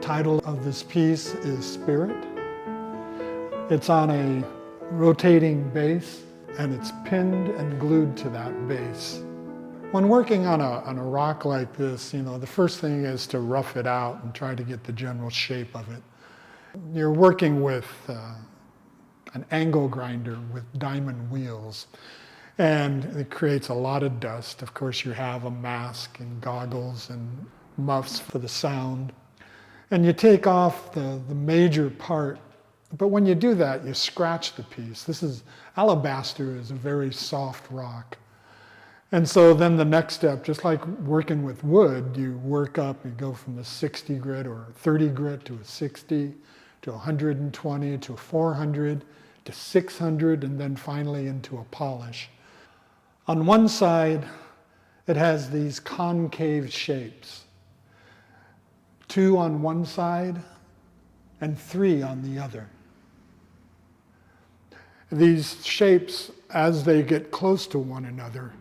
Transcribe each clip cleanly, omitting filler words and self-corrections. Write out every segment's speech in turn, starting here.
title of this piece is Spirit. It's on a rotating base and it's pinned and glued to that base. When working on a rock like this, the first thing is to rough it out and try to get the general shape of it. You're working with an angle grinder with diamond wheels, and it creates a lot of dust. Of course, you have a mask and goggles and muffs for the sound. And you take off the major part, but when you do that, you scratch the piece. Alabaster is a very soft rock. And so then the next step, just like working with wood, you work up, you go from a 60 grit or 30 grit to a 60, to 120, to a 400, to 600, and then finally into a polish. On one side, it has these concave shapes. 2 on one side and 3 on the other. These shapes, as they get close to one another,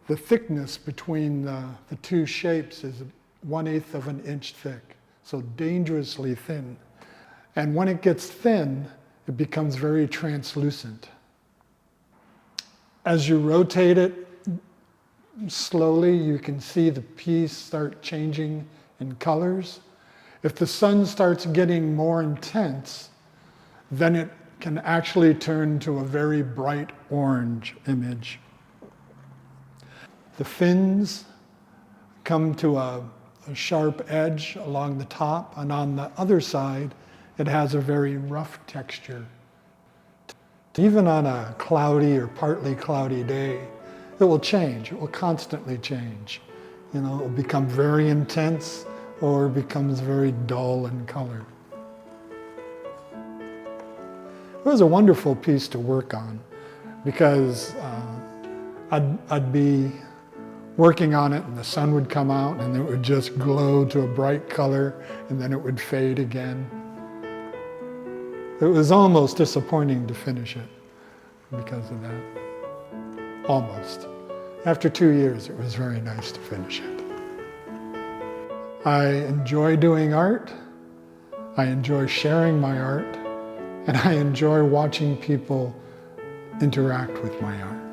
the thickness between the 2 shapes is 1/8 of an inch thick, so dangerously thin. And when it gets thin, it becomes very translucent. As you rotate it slowly, you can see the piece start changing in colors. If the sun starts getting more intense, then it can actually turn to a very bright orange image. The fins come to a sharp edge along the top, and on the other side, it has a very rough texture. Even on a cloudy or partly cloudy day, it will change. It will constantly change. It will become very intense or becomes very dull in color. It was a wonderful piece to work on because I'd be working on it and the sun would come out and it would just glow to a bright color and then it would fade again. It was almost disappointing to finish it because of that. Almost. After 2 years, it was very nice to finish it. I enjoy doing art. I enjoy sharing my art. And I enjoy watching people interact with my art.